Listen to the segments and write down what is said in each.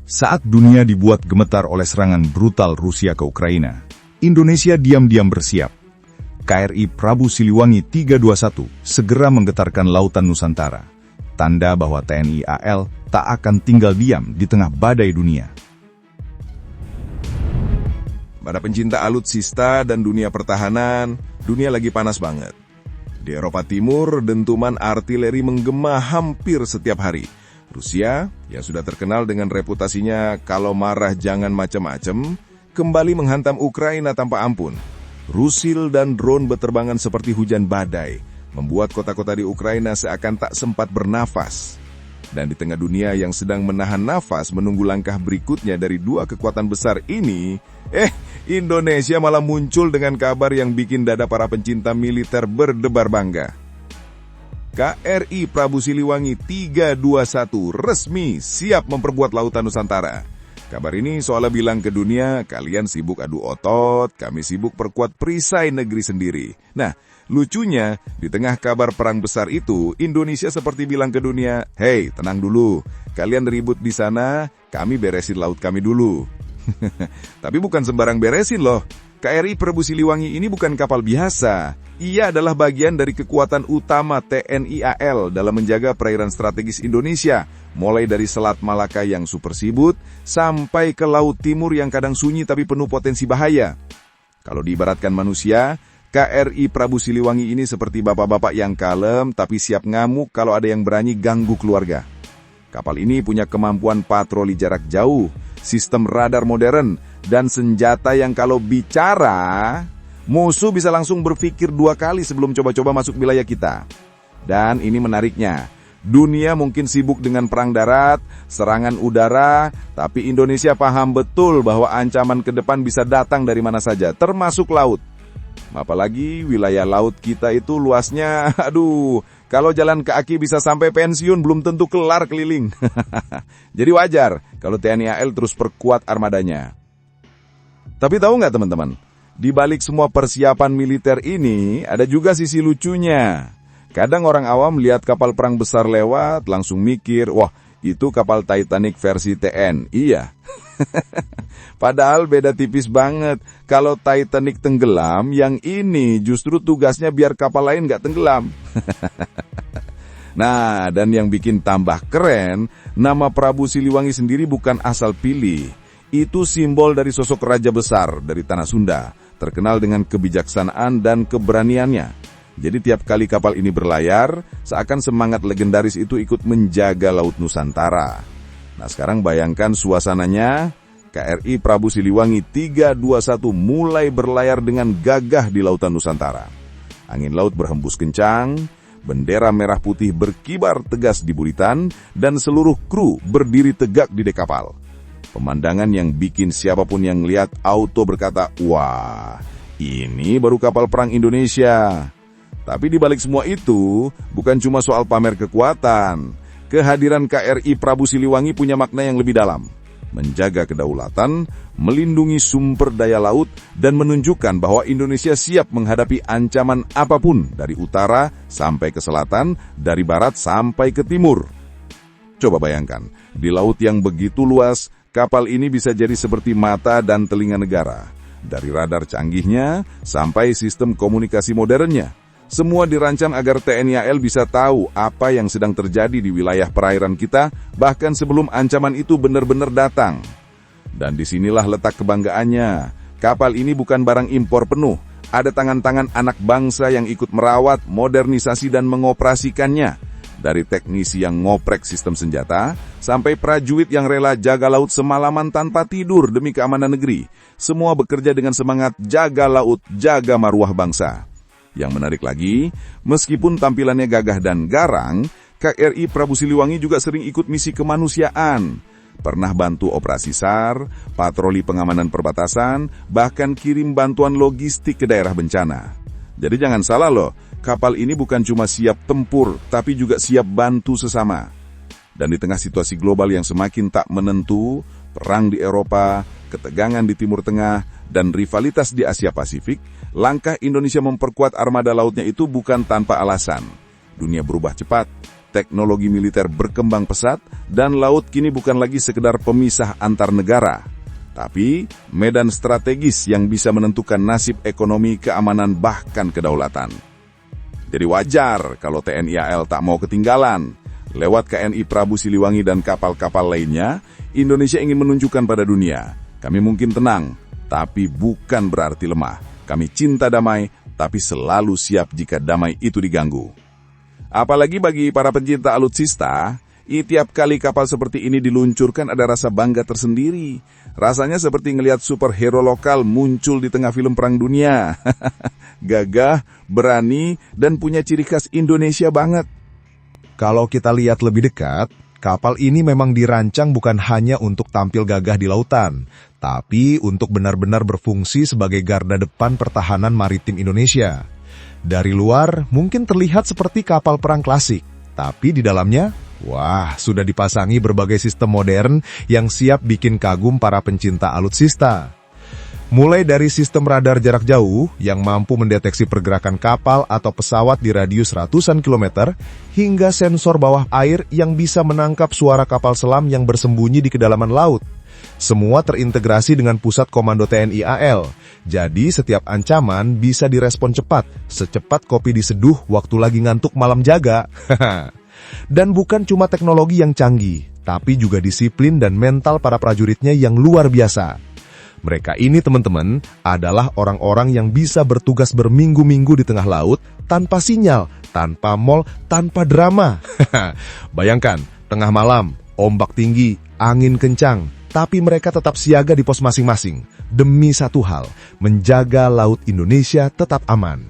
Saat dunia dibuat gemetar oleh serangan brutal Rusia ke Ukraina, Indonesia diam-diam bersiap. KRI Prabu Siliwangi 321 segera menggetarkan lautan Nusantara, tanda bahwa TNI AL tak akan tinggal diam di tengah badai dunia. Para pencinta alutsista dan dunia pertahanan, dunia lagi panas banget. Di Eropa Timur, dentuman artileri menggema hampir setiap hari. Rusia, yang sudah terkenal dengan reputasinya kalau marah jangan macam-macam, kembali menghantam Ukraina tanpa ampun. Rusil dan drone berterbangan seperti hujan badai, membuat kota-kota di Ukraina seakan tak sempat bernafas. Dan di tengah dunia yang sedang menahan nafas menunggu langkah berikutnya dari dua kekuatan besar ini, Indonesia malah muncul dengan kabar yang bikin dada para pencinta militer berdebar bangga. KRI Prabu Siliwangi 321 resmi siap memperbuat lautan Nusantara. Kabar ini seolah bilang ke dunia, kalian sibuk adu otot, kami sibuk perkuat perisai negeri sendiri. Nah, lucunya, di tengah kabar perang besar itu, Indonesia seperti bilang ke dunia, hey, tenang dulu, kalian ribut di sana, kami beresin laut kami dulu. Tapi bukan sembarang beresin loh. KRI Prabu Siliwangi ini bukan kapal biasa. Ia adalah bagian dari kekuatan utama TNI AL dalam menjaga perairan strategis Indonesia, mulai dari Selat Malaka yang super sibuk, sampai ke Laut Timur yang kadang sunyi tapi penuh potensi bahaya. Kalau diibaratkan manusia, KRI Prabu Siliwangi ini seperti bapak-bapak yang kalem tapi siap ngamuk kalau ada yang berani ganggu keluarga. Kapal ini punya kemampuan patroli jarak jauh, sistem radar modern, dan senjata yang kalau bicara, musuh bisa langsung berpikir dua kali sebelum coba-coba masuk wilayah kita. Dan ini menariknya, dunia mungkin sibuk dengan perang darat, serangan udara, tapi Indonesia paham betul bahwa ancaman ke depan bisa datang dari mana saja, termasuk laut. Apalagi wilayah laut kita itu luasnya, kalau jalan kaki bisa sampai pensiun belum tentu kelar keliling. Jadi wajar kalau TNI AL terus perkuat armadanya. Tapi tahu nggak teman-teman, di balik semua persiapan militer ini ada juga sisi lucunya. Kadang orang awam lihat kapal perang besar lewat langsung mikir, wah itu kapal Titanic versi TNI ya. Padahal beda tipis banget. Kalau Titanic tenggelam, yang ini justru tugasnya biar kapal lain nggak tenggelam. Nah, dan yang bikin tambah keren, nama Prabu Siliwangi sendiri bukan asal pilih. Itu simbol dari sosok raja besar dari tanah Sunda, terkenal dengan kebijaksanaan dan keberaniannya. Jadi tiap kali kapal ini berlayar, seakan semangat legendaris itu ikut menjaga Laut Nusantara. Nah sekarang bayangkan suasananya, KRI Prabu Siliwangi 321 mulai berlayar dengan gagah di Lautan Nusantara. Angin laut berhembus kencang, bendera merah putih berkibar tegas di buritan, dan seluruh kru berdiri tegak di dek kapal. Pemandangan yang bikin siapapun yang lihat auto berkata, wah, ini baru kapal perang Indonesia. Tapi di balik semua itu, bukan cuma soal pamer kekuatan. Kehadiran KRI Prabu Siliwangi punya makna yang lebih dalam. Menjaga kedaulatan, melindungi sumber daya laut, dan menunjukkan bahwa Indonesia siap menghadapi ancaman apapun dari utara sampai ke selatan, dari barat sampai ke timur. Coba bayangkan, di laut yang begitu luas, kapal ini bisa jadi seperti mata dan telinga negara. Dari radar canggihnya sampai sistem komunikasi modernnya. Semua dirancang agar TNI AL bisa tahu apa yang sedang terjadi di wilayah perairan kita, bahkan sebelum ancaman itu benar-benar datang. Dan disinilah letak kebanggaannya. Kapal ini bukan barang impor penuh. Ada tangan-tangan anak bangsa yang ikut merawat, modernisasi, dan mengoperasikannya. Dari teknisi yang ngoprek sistem senjata, sampai prajurit yang rela jaga laut semalaman tanpa tidur demi keamanan negeri. Semua bekerja dengan semangat jaga laut, jaga maruah bangsa. Yang menarik lagi, meskipun tampilannya gagah dan garang, KRI Prabu Siliwangi juga sering ikut misi kemanusiaan. Pernah bantu operasi SAR, patroli pengamanan perbatasan, bahkan kirim bantuan logistik ke daerah bencana. Jadi jangan salah loh, kapal ini bukan cuma siap tempur, tapi juga siap bantu sesama. Dan di tengah situasi global yang semakin tak menentu, perang di Eropa, ketegangan di Timur Tengah, dan rivalitas di Asia Pasifik, langkah Indonesia memperkuat armada lautnya itu bukan tanpa alasan. Dunia berubah cepat, teknologi militer berkembang pesat, dan laut kini bukan lagi sekedar pemisah antar negara, tapi medan strategis yang bisa menentukan nasib ekonomi, keamanan, bahkan kedaulatan. Jadi wajar kalau TNI AL tak mau ketinggalan. Lewat KNI Prabu Siliwangi dan kapal-kapal lainnya, Indonesia ingin menunjukkan pada dunia, kami mungkin tenang, tapi bukan berarti lemah. Kami cinta damai, tapi selalu siap jika damai itu diganggu. Apalagi bagi para pencinta alutsista, tiap kali kapal seperti ini diluncurkan ada rasa bangga tersendiri. Rasanya seperti ngelihat superhero lokal muncul di tengah film perang dunia. Gagah, berani, dan punya ciri khas Indonesia banget. Kalau kita lihat lebih dekat, kapal ini memang dirancang bukan hanya untuk tampil gagah di lautan, tapi untuk benar-benar berfungsi sebagai garda depan pertahanan maritim Indonesia. Dari luar mungkin terlihat seperti kapal perang klasik, tapi di dalamnya, wah, sudah dipasangi berbagai sistem modern yang siap bikin kagum para pencinta alutsista. Mulai dari sistem radar jarak jauh yang mampu mendeteksi pergerakan kapal atau pesawat di radius ratusan kilometer, hingga sensor bawah air yang bisa menangkap suara kapal selam yang bersembunyi di kedalaman laut. Semua terintegrasi dengan pusat komando TNI AL, jadi setiap ancaman bisa direspon cepat, secepat kopi diseduh waktu lagi ngantuk malam jaga. Dan bukan cuma teknologi yang canggih, tapi juga disiplin dan mental para prajuritnya yang luar biasa. Mereka ini teman-teman adalah orang-orang yang bisa bertugas berminggu-minggu di tengah laut tanpa sinyal, tanpa mall, tanpa drama. Bayangkan, tengah malam, ombak tinggi, angin kencang, tapi mereka tetap siaga di pos masing-masing. Demi satu hal, menjaga laut Indonesia tetap aman.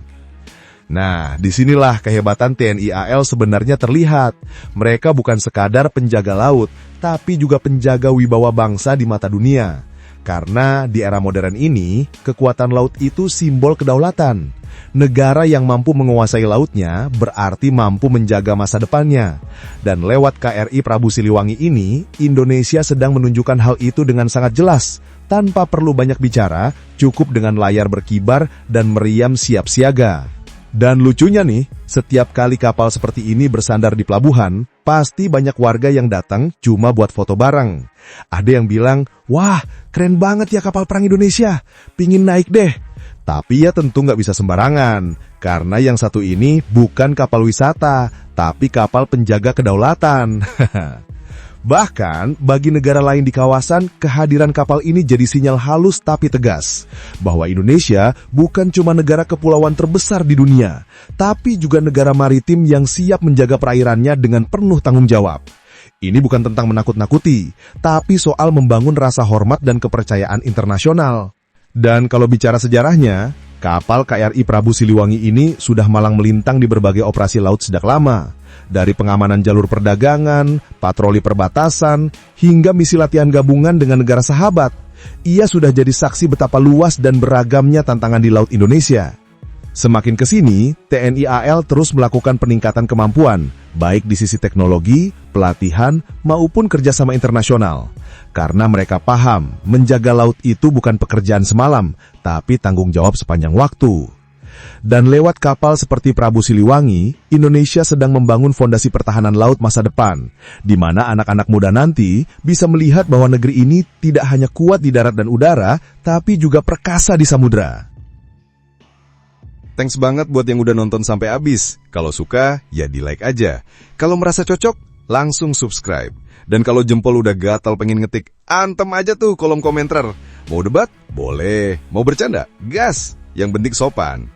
Nah, disinilah kehebatan TNI AL sebenarnya terlihat. Mereka bukan sekadar penjaga laut, tapi juga penjaga wibawa bangsa di mata dunia. Karena di era modern ini, kekuatan laut itu simbol kedaulatan. Negara yang mampu menguasai lautnya berarti mampu menjaga masa depannya. Dan lewat KRI Prabu Siliwangi ini, Indonesia sedang menunjukkan hal itu dengan sangat jelas. Tanpa perlu banyak bicara, cukup dengan layar berkibar dan meriam siap siaga. Dan lucunya nih, setiap kali kapal seperti ini bersandar di pelabuhan, pasti banyak warga yang datang cuma buat foto bareng. Ada yang bilang, wah keren banget ya kapal perang Indonesia, pingin naik deh. Tapi ya tentu nggak bisa sembarangan, karena yang satu ini bukan kapal wisata, tapi kapal penjaga kedaulatan. Bahkan, bagi negara lain di kawasan, kehadiran kapal ini jadi sinyal halus tapi tegas, bahwa Indonesia bukan cuma negara kepulauan terbesar di dunia, tapi juga negara maritim yang siap menjaga perairannya dengan penuh tanggung jawab. Ini bukan tentang menakut-nakuti, tapi soal membangun rasa hormat dan kepercayaan internasional. Dan kalau bicara sejarahnya, kapal KRI Prabu Siliwangi ini sudah malang melintang di berbagai operasi laut sejak lama. Dari pengamanan jalur perdagangan, patroli perbatasan, hingga misi latihan gabungan dengan negara sahabat. Ia sudah jadi saksi betapa luas dan beragamnya tantangan di Laut Indonesia. Semakin kesini, TNI AL terus melakukan peningkatan kemampuan, baik di sisi teknologi, pelatihan, maupun kerjasama internasional. Karena mereka paham, menjaga laut itu bukan pekerjaan semalam, tapi tanggung jawab sepanjang waktu. Dan lewat kapal seperti Prabu Siliwangi, Indonesia sedang membangun fondasi pertahanan laut masa depan, di mana anak-anak muda nanti bisa melihat bahwa negeri ini tidak hanya kuat di darat dan udara, tapi juga perkasa di samudra. Thanks banget buat yang udah nonton sampai habis. Kalau suka, ya di-like aja. Kalau merasa cocok, langsung subscribe. Dan kalau jempol udah gatal pengen ngetik, antem aja tuh kolom komentar. Mau debat? Boleh. Mau bercanda? Gas. Yang penting sopan.